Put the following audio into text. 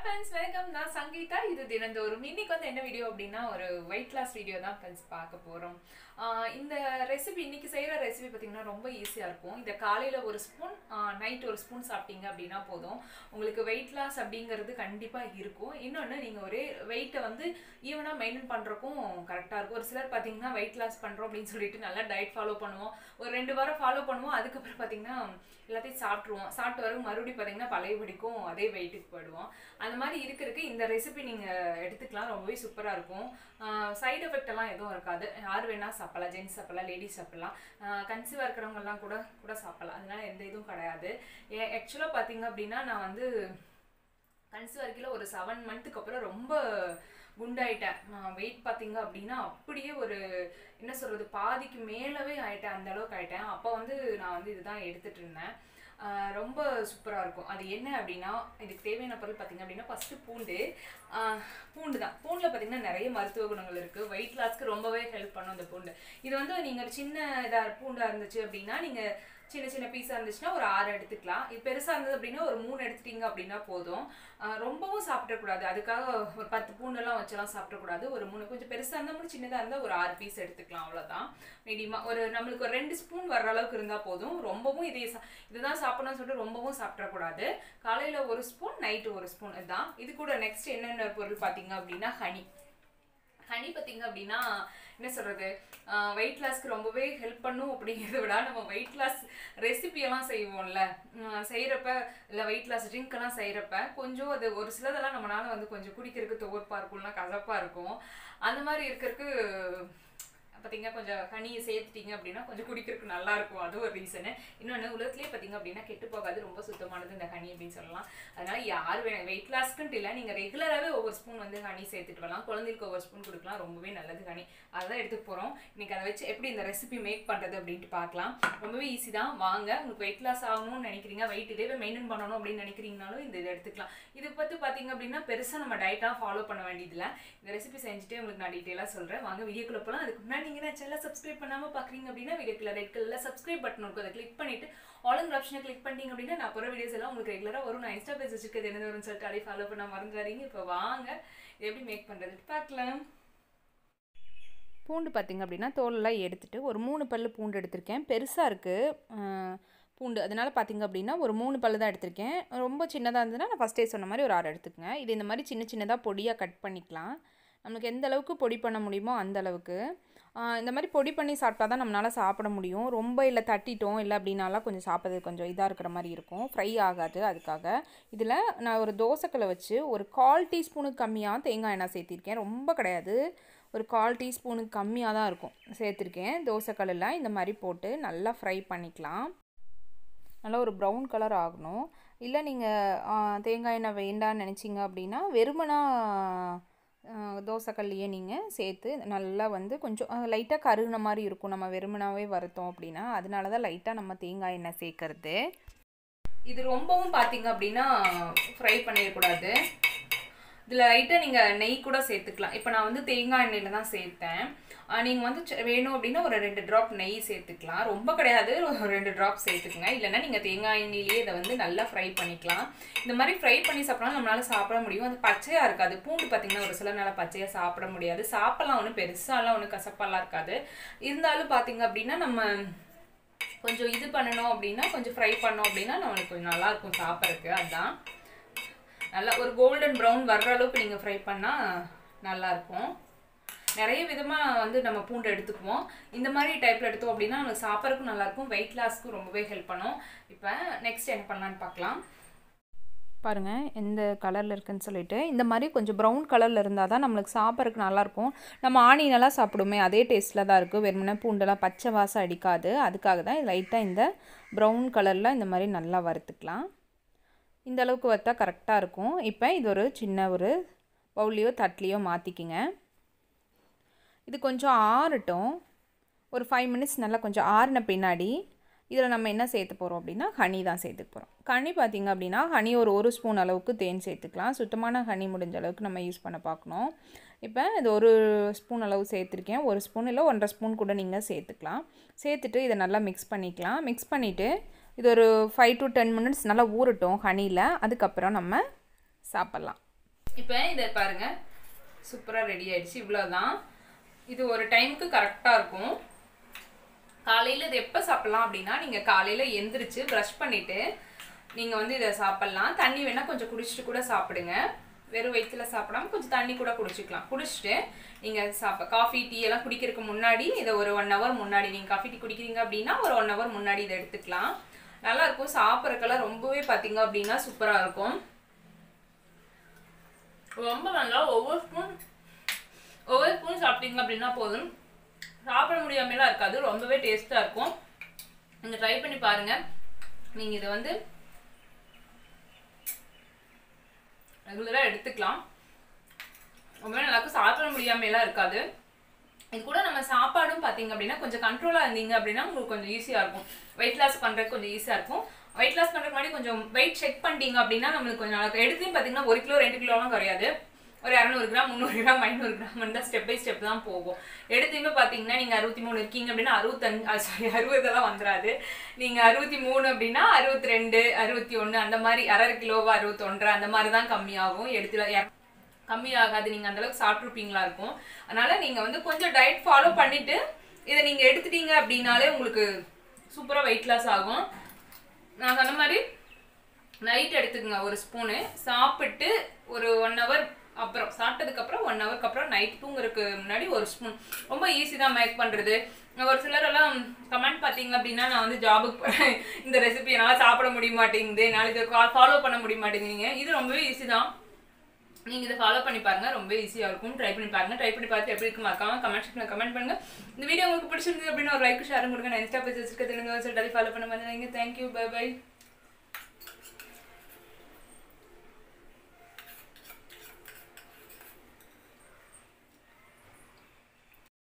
friends, welcome. நான் சங்கீதா. இது தினந்தோறும் இன்னைக்கு வந்து என்ன வீடியோ அப்படினா ஒரு weight loss வீடியோ தான் friends பார்க்க போறோம். இந்த ரெசிபி இன்னைக்கு செய்யற ரெசிபி பாத்தீங்கன்னா ரொம்ப ஈஸியா இருக்கும். இத காலையில ஒரு ஸ்பூன், நைட் ஒரு ஸ்பூன் சாப்பிட்டீங்க அப்படினா போதும். உங்களுக்கு weight loss அப்படிங்கிறது கண்டிப்பா இருக்கும். இன்னொன்னு நீங்க ஒரே வெயிட்ட வந்து ஈவனா மெயின்டைன் பண்றதுக்கும் கரெக்ட்டா இருக்கும். ஒரு சிலர் பாத்தீங்கன்னா weight loss பண்றோம் அப்படினு சொல்லிட்டு நல்லா டயட் ஃபாலோ பண்ணுவோம். ஒரு 2 வாரம் ஃபாலோ பண்ணுவோம். அதுக்கு அப்புறம் பாத்தீங்கன்னா எல்லாத்தையும் சாப்பிட்டுருவோம். சாப்பிட்டு வர மறுபடியும் பாத்தீங்கன்னா பழையபடிக்கும் அதே வெயிட்டுக்கு போய்டுவோம். அந்த மாதிரி இருக்கிறதுக்கு இந்த ரெசிபி நீங்க எடுத்துக்கலாம். ரொம்பவே சூப்பரா இருக்கும். சைடு எஃபெக்ட் எல்லாம் எதுவும் இருக்காது. யார் வேணா சாப்பிடலாம். ஜென்ஸ் சாப்பிடலாம், லேடிஸ் சாப்பிடலாம், கன்சீவா இருக்கிறவங்க எல்லாம் கூட சாப்பிடலாம். அதனால எந்த இதுவும் கிடையாது. ஆக்சுவலா பாத்தீங்க அப்படின்னா நான் வந்து கன்சீவா இருக்கையில ஒரு 7 மந்த்துக்கு அப்புறம் ரொம்ப குண்டாயிட்டேன். வெயிட் பார்த்தீங்க அப்படின்னா அப்படியே ஒரு என்ன சொல்றது பாதிக்கு மேலவே ஆயிட்டேன். அந்த அளவுக்கு ஆயிட்டேன். அப்போ வந்து நான் வந்து இதுதான் எடுத்துட்டு இருந்தேன். ரொம்ப சூப்பராக இருக்கும். அது என்ன அப்படின்னா இதுக்கு தேவையான பொருள் பார்த்தீங்க அப்படின்னா ஃபஸ்ட்டு பூண்டு தான். பூண்டில் பார்த்தீங்கன்னா நிறைய மருத்துவ குணங்கள் இருக்குது. வெயிட் லாஸ்க்கு ரொம்பவே ஹெல்ப் பண்ணும் இந்த பூண்டு. இது வந்து நீங்கள் சின்ன பூண்டாக இருந்துச்சு அப்படின்னா நீங்கள் சின்ன சின்ன பீஸாக இருந்துச்சுன்னா ஒரு 6 எடுத்துக்கலாம். இது பெருசாக இருந்தது அப்படின்னா ஒரு 3 எடுத்துட்டீங்க அப்படின்னா போதும். ரொம்பவும் சாப்பிடக்கூடாது. அதுக்காக ஒரு 10 பூண்டெல்லாம் வச்செல்லாம் சாப்பிடக்கூடாது. ஒரு 3 கொஞ்சம் பெருசாக இருந்தால் கூட சின்னதாக இருந்தால் ஒரு 6 பீஸ் எடுத்துக்கலாம். அவ்வளோதான். மீடியமாக ஒரு நம்மளுக்கு ஒரு 2 ஸ்பூன் வர்ற அளவுக்கு இருந்தால் போதும். ரொம்பவும் இதுதான் சாப்பிடணும்னு சொல்லிட்டு ரொம்பவும் சாப்பிடக்கூடாது. காலையில் ஒரு ஸ்பூன், நைட்டு ஒரு ஸ்பூன். இதுதான். இது கூட நெக்ஸ்ட் என்னென்ன பொருள் பார்த்தீங்க அப்படின்னா ஹனி பார்த்தீங்க அப்படின்னா என்ன சொல்கிறது வெயிட் லாஸ்க்கு ரொம்பவே ஹெல்ப் பண்ணும். அப்படிங்கிறத விட நம்ம வெயிட் லாஸ் ரெசிபியெல்லாம் செய்வோம்ல, செய்கிறப்ப இல்லை வெயிட் லாஸ் ட்ரிங்க்கெல்லாம் செய்கிறப்ப கொஞ்சம் அது ஒரு சிலதெல்லாம் நம்மளால் வந்து கொஞ்சம் குடிக்கிறதுக்கு துவர்ப்பாக இருக்கும்னா கசப்பாக இருக்கும். அந்த மாதிரி இருக்கிறதுக்கு பார்த்தீங்கன்னா கொஞ்சம் ஹனியை சேர்த்துட்டீங்க அப்படின்னா கொஞ்சம் குடிக்கிறதுக்கு நல்லா இருக்கும். அது ஒரு ரீசனு. இன்னொன்று உலகத்துலேயே பார்த்தீங்க அப்படின்னா கெட்டு போகாது, ரொம்ப சுத்தமானது இந்த ஹனி அப்படின்னு சொல்லலாம். அதனால் யார் வெயிட் லாஸ்க்குன்ட்டு இல்லை, நீங்கள் ரெகுலராகவே ஒவ்வொரு ஸ்பூன் வந்து ஹனி சேர்த்துட்டு வரலாம். குழந்தைகளுக்கு ஒவ்வொரு ஸ்பூன் கொடுக்கலாம். ரொம்பவே நல்லது ஹனி. அதான் எடுத்துக்க போகிறோம். இன்றைக்கி அதை வச்சு எப்படி இந்த ரெசிபி மேக் பண்ணுறது அப்படின்ட்டு பார்க்கலாம். ரொம்பவே ஈஸி தான். வாங்க. உங்களுக்கு வெயிட் லாஸ் ஆகணும்னு நினைக்கிறீங்க, வெயிட் இதே மெயின்டைன் பண்ணணும் அப்படின்னு நினைக்கிறீங்கனாலும் இந்த இதை எடுத்துக்கலாம். இது பற்றி பார்த்தீங்க அப்படின்னா பெருசாக நம்ம டயட்டாக ஃபாலோ பண்ண வேண்டியதில்லை. இந்த ரெசிபி செஞ்சுட்டு உங்களுக்கு நான் டீட்டெயிலாக சொல்கிறேன். வாங்க வீடியோக்குள்ள போகலாம். அதுக்கு முன்னாடி நீங்கள் சேனலை சப்ஸ்கிரைப் பண்ணாமல் பார்க்குறீங்க அப்படின்னா வீடியோக்குள்ள ரெட் கலரில் சப்ஸ்கிரைப் பட்டன் இருக்கும். அதை கிளிக் பண்ணிட்டு ஆளுங்கிற ஆப்ஷனை கிளிக் பண்ணிட்டீங்க அப்படின்னா நான் போகிற வீடியோஸ் எல்லாம் உங்களுக்கு ரெகுலராக வரும். நான் இன்ஸ்டா பேஜ் வச்சுருக்கிறது என்ன வரும்னு சொல்லிட்டு அப்படியே ஃபாலோ பண்ண மறந்துடாதீங்க. இப்போ வாங்க எப்படி மேக் பண்ணுறது பார்க்கலாம். பூண்டு பார்த்திங்க அப்படின்னா தோலெல்லாம் எடுத்துகிட்டு ஒரு 3 பல்லு பூண்டு எடுத்திருக்கேன். பெருசாக இருக்குது பூண்டு, அதனால் பார்த்திங்க அப்படின்னா ஒரு 3 பல்லு தான் எடுத்திருக்கேன். ரொம்ப சின்னதாக இருந்ததுன்னா நான் ஃபஸ்ட்டே சொன்ன மாதிரி ஒரு 6 எடுத்துக்கங்க. இது இந்த மாதிரி சின்ன சின்னதாக பொடியாக கட் பண்ணிக்கலாம். நம்மளுக்கு எந்த அளவுக்கு பொடி பண்ண முடியுமோ அந்த அளவுக்கு. இந்த மாதிரி பொடி பண்ணி சாப்பிட்டா தான் நம்மளால் சாப்பிட முடியும். ரொம்ப இல்லை தட்டிட்டோம் இல்லை அப்படின்னாலாம் கொஞ்சம் சாப்பிட்றது கொஞ்சம் இதாக இருக்கிற மாதிரி இருக்கும், ஃப்ரை ஆகாது. அதுக்காக இதில் நான் ஒரு தோசைக்கல்லை வச்சு ஒரு 1/4 டீஸ்பூனுக்கு கம்மியாக தேங்காய் எண்ணெய் சேர்த்திருக்கேன். ரொம்ப கிடையாது, ஒரு 1/4 டீஸ்பூனுக்கு கம்மியாக தான் இருக்கும் சேர்த்துருக்கேன். தோசைக்கல்லில் இந்த மாதிரி போட்டு நல்லா ஃப்ரை பண்ணிக்கலாம். நல்லா ஒரு ப்ரௌன் கலர் ஆகணும். இல்லை நீங்கள் தேங்காய் எண்ணெய் வேண்டான்னு நினச்சிங்க அப்படின்னா வெறுமனா தோசைக்கல்லையே நீங்கள் சேர்த்து நல்லா வந்து கொஞ்சம் லைட்டாக கருகின மாதிரி இருக்கும் நம்ம வெறுமனாவே வறுத்தோம் அப்படின்னா. அதனால தான் லைட்டாக நம்ம தேங்காய் எண்ணெய் சேர்க்கறது. இது ரொம்பவும் பார்த்தீங்க அப்படின்னா ஃப்ரை பண்ணிடக்கூடாது. இதில் லைட்டாக நீங்கள் நெய் கூட சேர்த்துக்கலாம். இப்போ நான் வந்து தேங்காய் எண்ணெயில் தான் சேர்த்தேன். நீங்கள் வந்து வேணும் அப்படின்னா ஒரு 2 ட்ராப் நெய் சேர்த்துக்கலாம். ரொம்ப கிடையாது, ஒரு 2 ட்ராப் சேர்த்துக்குங்க. இல்லைன்னா நீங்கள் தேங்காய் எண்ணெயிலேயே இதை வந்து நல்லா ஃப்ரை பண்ணிக்கலாம். இந்த மாதிரி ஃப்ரை பண்ணி சாப்பிட்லாம் நம்மளால் சாப்பிட முடியும். அது பச்சையாக இருக்காது. பூண்டு பார்த்திங்கன்னா ஒரு சில நாள் பச்சையாக சாப்பிட முடியாது. சாப்பிட்லாம், ஒன்றும் பெருசாலாம் ஒன்றும் கசப்பாலாம் இருக்காது. இருந்தாலும் பார்த்திங்க அப்படின்னா நம்ம கொஞ்சம் இது பண்ணணும் அப்படின்னா கொஞ்சம் ஃப்ரை பண்ணோம் அப்படின்னா நம்மளுக்கு கொஞ்சம் நல்லாயிருக்கும் சாப்பிட்றதுக்கு. அதுதான் நல்லா ஒரு கோல்டன் ப்ரௌன் வர்ற அளவுக்கு நீங்கள் ஃப்ரை பண்ணால் நல்லாயிருக்கும். நிறைய விதமாக வந்து நம்ம பூண்டு எடுத்துக்குவோம். இந்த மாதிரி டைப்பில் எடுத்தோம் அப்படின்னா நமக்கு சாப்பிட்றதுக்கும் நல்லாயிருக்கும், வெயிட் லாஸ்க்கும் ரொம்பவே ஹெல்ப் பண்ணும். இப்போ நெக்ஸ்ட் என்ன பண்ணலான்னு பார்க்கலாம். பாருங்கள் எந்த கலரில் இருக்குதுன்னு சொல்லிட்டு இந்த மாதிரி கொஞ்சம் ப்ரௌன் கலரில் இருந்தால் தான் நம்மளுக்கு சாப்பிட்றதுக்கு நல்லாயிருக்கும். நம்ம ஆனியனெல்லாம் சாப்பிடுமே அதே டேஸ்ட்டில் தான் இருக்குது. வெறுமனே பூண்டெல்லாம் பச்சை வாசம் அடிக்காது. அதுக்காக தான் லைட்டாக இந்த ப்ரௌன் கலரில் இந்த மாதிரி நல்லா வறுத்துக்கலாம். இந்த அளவுக்கு வறுத்தா கரெக்டாக இருக்கும். இப்போ இது ஒரு சின்ன ஒரு பவுல்லையோ தட்லேயோ மாற்றிக்கிங்க. இது கொஞ்சம் ஆறட்டும். ஒரு 5 மினிட்ஸ் நல்லா கொஞ்சம் ஆறின பின்னாடி இதில் நம்ம என்ன சேர்த்து போகிறோம் அப்படின்னா ஹனி தான் சேர்த்துக்க போகிறோம். ஹனி பார்த்திங்க அப்படின்னா ஹனி ஒரு ஸ்பூன் அளவுக்கு தேன் சேர்த்துக்கலாம். சுத்தமான ஹனி முடிஞ்ச அளவுக்கு நம்ம யூஸ் பண்ண பார்க்கணும். இப்போ இது 1 ஸ்பூன் அளவு சேர்த்துருக்கேன். 1 ஸ்பூன் இல்லை 1.5 ஸ்பூன் கூட நீங்கள் சேர்த்துக்கலாம். சேர்த்துட்டு இதை நல்லா மிக்ஸ் பண்ணிக்கலாம். மிக்ஸ் பண்ணிவிட்டு இது ஒரு 5 to 10 மினிட்ஸ் நல்லா ஊறட்டும் ஹனியில். அதுக்கப்புறம் நம்ம சாப்பிட்லாம். இப்போ இதை பாருங்க, சூப்பராக ரெடி ஆயிடுச்சு. இவ்வளோதான். இது ஒரு டைமுக்கு கரெக்டாக இருக்கும். காலையில் இது எப்போ சாப்பிட்லாம் அப்படின்னா, நீங்கள் காலையில் எந்திரிச்சு ப்ரஷ் பண்ணிவிட்டு நீங்கள் வந்து இதை சாப்பிட்லாம். தண்ணி வேணால் கொஞ்சம் குடிச்சிட்டு கூட சாப்பிடுங்க. வெறும் வயிற்றில் சாப்பிடாம கொஞ்சம் தண்ணி கூட குடிச்சிக்கலாம். குடிச்சிட்டு நீங்கள் காஃபி டீ எல்லாம் குடிக்கிறதுக்கு முன்னாடி இதை ஒரு 1 hour முன்னாடி, நீங்கள் காஃபி டீ குடிக்கிறீங்க அப்படின்னா ஒரு 1 hour முன்னாடி இதை எடுத்துக்கலாம். நல்லாயிருக்கும். சாப்பிட்றதுக்கெல்லாம் ரொம்பவே பார்த்தீங்க அப்படின்னா சூப்பராக இருக்கும். ரொம்ப நல்லா ஒவ்வொரு ஸ்பூன் சாப்பிட்டீங்க அப்படின்னா போதும். சாப்பிட முடியாமலாம் இருக்காது. ரொம்பவே டேஸ்ட்டாக இருக்கும். நீங்கள் ட்ரை பண்ணி பாருங்கள். நீங்கள் இதை வந்து ரெகுலராக எடுத்துக்கலாம். ரொம்பவே நல்லாயிருக்கும். சாப்பிட முடியாமலாம் இருக்காது. இது கூட நம்ம சாப்பாடும் பார்த்தீங்க அப்படின்னா கொஞ்சம் கண்ட்ரோலாக இருந்தீங்க அப்படின்னா உங்களுக்கு கொஞ்சம் ஈஸியாக இருக்கும். வெயிட் லாஸ் பண்ணுறதுக்கு கொஞ்சம் ஈஸியாக இருக்கும். வெயிட் லாஸ் பண்ணுறதுக்கு முன்னாடி கொஞ்சம் வெயிட் செக் பண்ணிட்டீங்க அப்படின்னா நம்மளுக்கு கொஞ்சம் நல்லா எடுத்தையும் பார்த்தீங்கன்னா 1 கிலோ 2 கிலோலாம் குறையாது. ஒரு 200 கிராம் 300 கிராம் 500 கிராம் தான் ஸ்டெப் பை ஸ்டெப் தான் போகும். எடுத்தையுமே பார்த்தீங்கன்னா நீங்கள் 63 இருக்கீங்க அப்படின்னா 60 வந்துடாது. நீங்கள் 63 அப்படின்னா 62 61 அந்த மாதிரி 1/2 கிலோவா 61 அந்த மாதிரி தான் கம்மியாகும். எடுத்துல கம்மியாகாது. நீங்கள் அந்தளவுக்கு சாப்பிட்ருப்பீங்களா இருக்கும். அதனால் நீங்கள் வந்து கொஞ்சம் டயட் ஃபாலோ பண்ணிவிட்டு இதை நீங்கள் எடுத்துட்டீங்க அப்படின்னாலே உங்களுக்கு சூப்பராக வெயிட் லாஸ் ஆகும். நான் சொன்ன மாதிரி நைட் எடுத்துக்கோங்க ஒரு ஸ்பூனு. சாப்பிட்டு ஒரு 1 hour அப்புறம், சாப்பிட்டதுக்கப்புறம் 1 hourக்கு அப்புறம் நைட் தூங்குறதுக்கு முன்னாடி ஒரு ஸ்பூன். ரொம்ப ஈஸி தான் மேக் பண்ணுறது. ஒரு சிலரெல்லாம் கமெண்ட் பார்த்தீங்க அப்படின்னா, நான் வந்து ஜாபுக்கு போகிறேன், இந்த ரெசிபி என்னால் சாப்பிட முடிய மாட்டேங்குது, என்னால் இதை ஃபாலோ பண்ண முடிய மாட்டேங்குதுங்க. இது ரொம்பவே ஈஸி தான். நீங்கள் இதை ஃபாலோ பண்ணி பாருங்கள். ரொம்ப ஈஸியாக இருக்கும். ட்ரை பண்ணி பாருங்கள். ட்ரை பண்ணி பார்த்து எப்படி இருக்கு மறக்காம கமெண்ட் செக்ஷனில் கமெண்ட் பண்ணுங்கள். இந்த வீடியோ உங்களுக்கு பிடிச்சிருக்கு அப்படின்னா ஒரு லைக் ஷேர் கொடுங்க. நான் இன்ஸ்டா பேஜ் வச்சிருக்க தெரிஞ்சு ஃபாலோ பண்ண மாதிரி. தேங்க்யூ. Bye by.